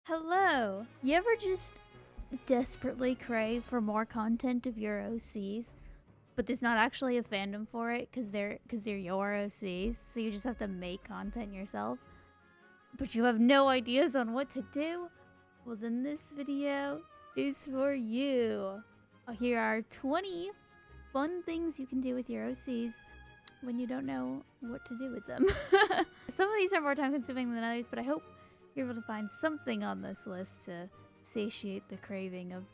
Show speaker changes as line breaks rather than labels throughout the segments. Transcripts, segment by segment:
Hello! You ever just desperately crave for more content of your OCs, but there's not actually a fandom for it because they're your OCs, so you just have to make content yourself, but you have no ideas on what to do? Well, then this video is for you. Here are 20 fun things you can do with your OCs when you don't know what to do with them. Some of these are more time consuming than others, but I hope you're able to find something on this list to satiate the craving of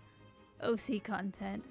OC content.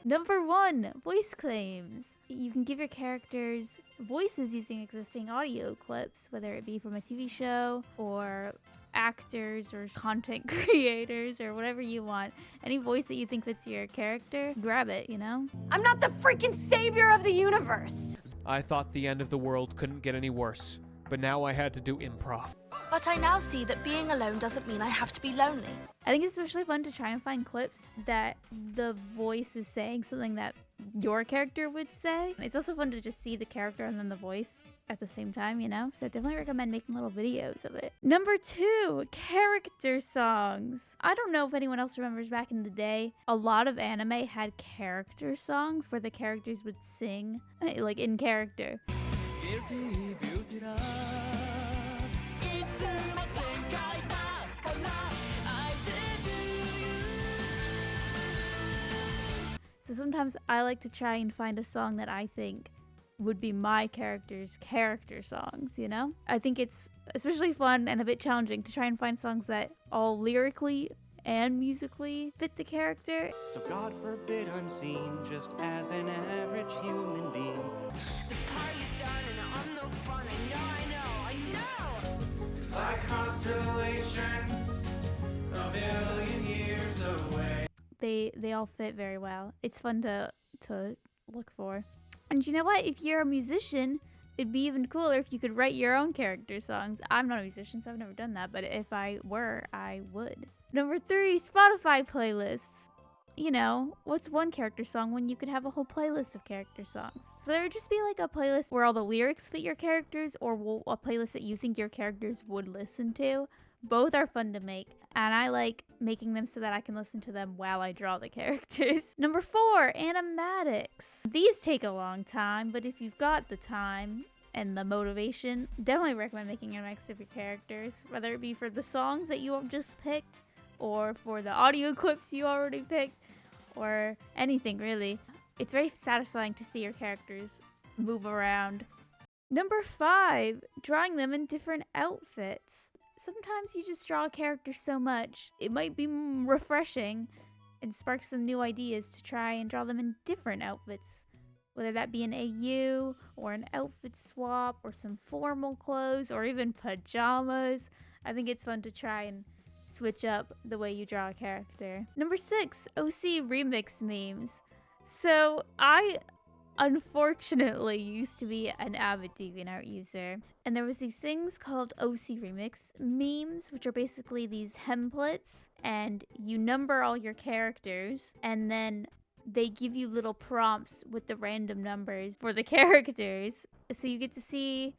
Number 1, voice claims. You can give your characters voices using existing audio clips, whether it be from a TV show or actors or content creators or whatever you want. Any voice that you think fits your character, grab it, you know?
I'm not the freaking savior of the universe!
I thought the end of the world couldn't get any worse, but now I had to do improv.
But I now see that being alone doesn't mean I have to be lonely.
I think it's especially fun to try and find clips that the voice is saying something that your character would say. It's also fun to just see the character and then the voice at the same time, you know? So I definitely recommend making little videos of it. Number 2, character songs. I don't know if anyone else remembers back in the day, a lot of anime had character songs where the characters would sing, like in character. So sometimes I like to try and find a song that I think would be my character's character songs, you know? I think it's especially fun and a bit challenging to try and find songs that all lyrically and musically fit the character.
So God forbid I'm seen just as an average human being.
The party's done and I'm no fun. I know.
It's like constellations a billion years away.
They all fit very well. It's fun to look for. And you know what? If you're a musician, it'd be even cooler if you could write your own character songs. I'm not a musician, so I've never done that, but if I were, I would. Number 3, Spotify playlists. You know, what's one character song when you could have a whole playlist of character songs? Whether it just be like a playlist where all the lyrics fit your characters or a playlist that you think your characters would listen to. Both are fun to make, and I like making them so that I can listen to them while I draw the characters. Number 4, animatics. These take a long time, but if you've got the time and the motivation, definitely recommend making animatics of your characters, whether it be for the songs that you just picked, or for the audio clips you already picked, or anything really. It's very satisfying to see your characters move around. Number 5, drawing them in different outfits. Sometimes you just draw a character so much, it might be refreshing and spark some new ideas to try and draw them in different outfits. Whether that be an AU, or an outfit swap, or some formal clothes, or even pajamas. I think it's fun to try and switch up the way you draw a character. Number 6, OC remix memes. So I unfortunately used to be an avid DeviantArt user, and there was these things called OC remix memes, which are basically these templates, and you number all your characters, and then they give you little prompts with the random numbers for the characters, so you get to see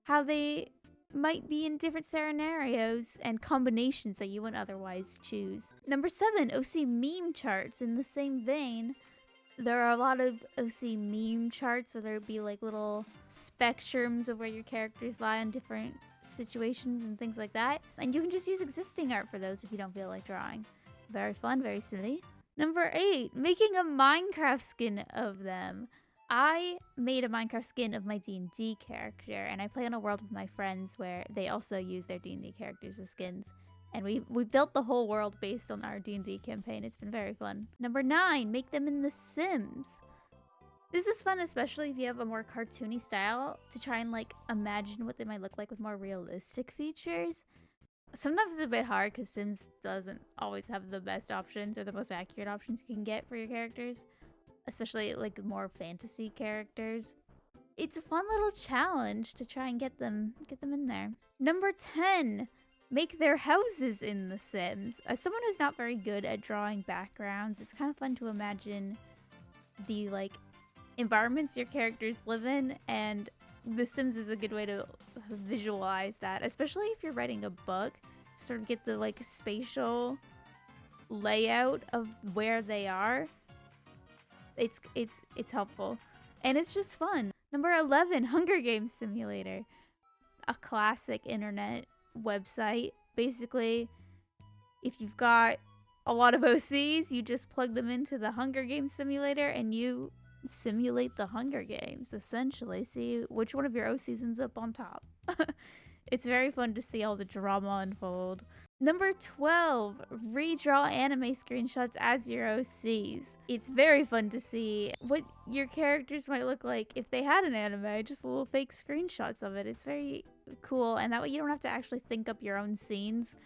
how they might be in different scenarios and combinations that you wouldn't otherwise choose. Number 7, OC meme charts. In the same vein, there are a lot of OC meme charts, whether it be like little spectrums of where your characters lie in different situations and things like that. And you can just use existing art for those if you don't feel like drawing. Very fun, very silly. Number 8, making a Minecraft skin of them. I made a Minecraft skin of my D&D character, and I play on a world with my friends where they also use their D&D characters as skins. And we built the whole world based on our D&D campaign. It's been very fun. Number 9, make them in The Sims. This is fun, especially if you have a more cartoony style, to try and like imagine what they might look like with more realistic features. Sometimes it's a bit hard because Sims doesn't always have the best options or the most accurate options you can get for your characters, especially like more fantasy characters. It's a fun little challenge to try and get them in there. Number 10. Make their houses in The Sims. As someone who's not very good at drawing backgrounds, it's kind of fun to imagine the like environments your characters live in, and The Sims is a good way to visualize that, especially if you're writing a book. sort of get the like spatial layout of where they are. It's helpful. And it's just fun. Number 11, Hunger Games Simulator. A classic internet website. Basically, if you've got a lot of OCs, you just plug them into the Hunger Games Simulator and you simulate the Hunger Games, essentially. See which one of your OCs ends up on top. It's very fun to see all the drama unfold. Number 12, redraw anime screenshots as your OCs. It's very fun to see what your characters might look like if they had an anime, just little fake screenshots of it. It's very cool, and that way you don't have to actually think up your own scenes.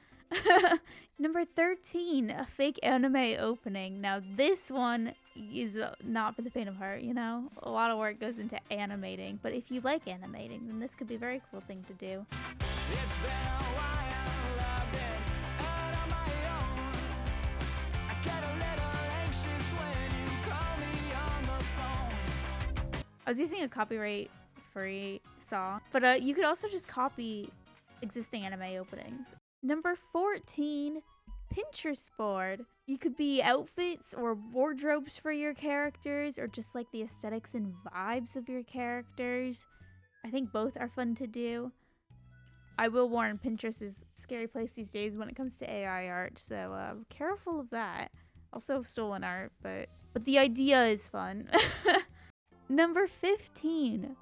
Number 13, a fake anime opening. Now this one is not for the faint of heart, you know? A lot of work goes into animating, but if you like animating, then this could be a very cool thing to do.
It's been a while, I've been out on my own. I get a little anxious when you call me on the phone.
I was using a copyright-free song, but you could also just copy existing anime openings. Number 14, Pinterest board. You could be outfits or wardrobes for your characters, or just like the aesthetics and vibes of your characters. I think both are fun to do. I will warn, Pinterest is a scary place these days when it comes to AI art, so careful of that. Also stolen art, but the idea is fun. Number 15,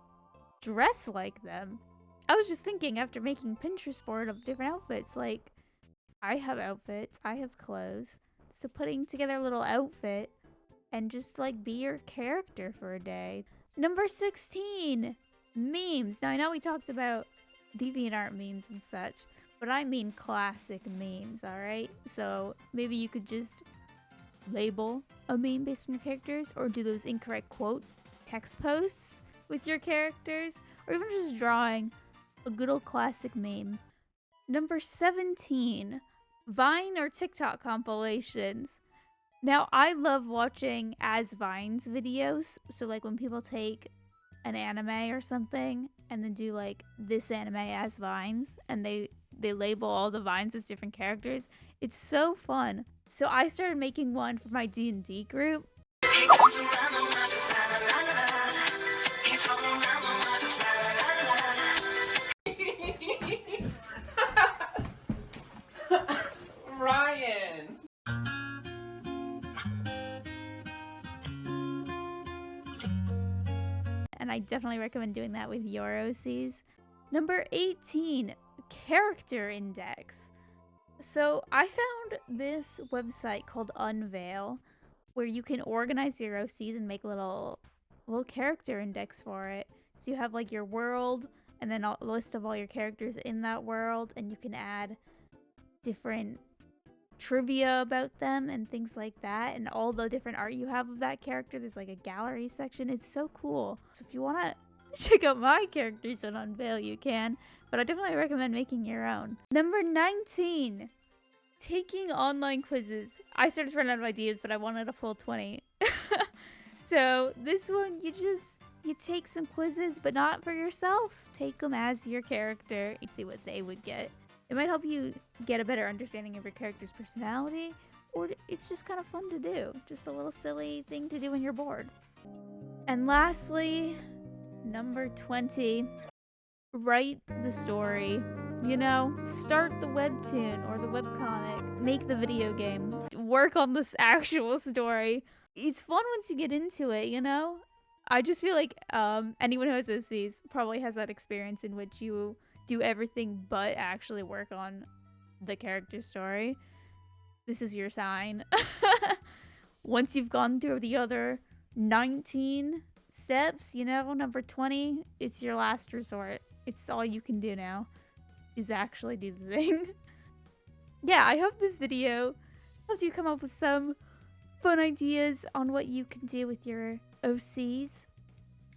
dress like them. I was just thinking after making Pinterest board of different outfits, like, I have outfits, I have clothes, so putting together a little outfit and just like be your character for a day. Number 16, memes. Now I know we talked about DeviantArt memes and such, but I mean classic memes, alright? So maybe you could just label a meme based on your characters, or do those incorrect quote text posts with your characters, or even just drawing a good old classic meme. Number 17, Vine or TikTok compilations. Now, I love watching as Vines videos. So like when people take an anime or something and then do like this anime as Vines, and they label all the Vines as different characters. It's so fun. So I started making one for my D&D group.
Ryan!
And I definitely recommend doing that with your OCs. Number 18, character index. So I found this website called Unveil, where you can organize your OCs and make a little character index for it. So you have like your world, and then a list of all your characters in that world, and you can add different trivia about them and things like that, and all the different art you have of that character. There's like a gallery section. It's so cool. So if you want to check out my characters on Unveil, you can, but I definitely recommend making your own. Number 19, taking online quizzes. I started to run out of ideas, but I wanted a full 20. So this one, you take some quizzes, but not for yourself. Take them as your character and see what they would get. It might help you get a better understanding of your character's personality, or it's just kind of fun to do. Just a little silly thing to do when you're bored. And lastly, number 20, write the story. You know, start the webtoon or the webcomic, make the video game, work on this actual story. It's fun once you get into it, you know? I just feel like anyone who has OCs probably has that experience in which you do everything but actually work on the character story. This is your sign. Once you've gone through the other 19 steps, you know, number 20, it's your last resort. It's all you can do now, is actually do the thing. Yeah, I hope this video helped you come up with some fun ideas on what you can do with your OCs.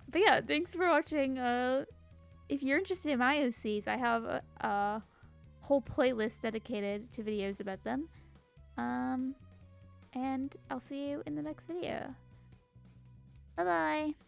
But yeah, thanks for watching. If you're interested in my OCs, I have a whole playlist dedicated to videos about them. And I'll see you in the next video. Bye-bye.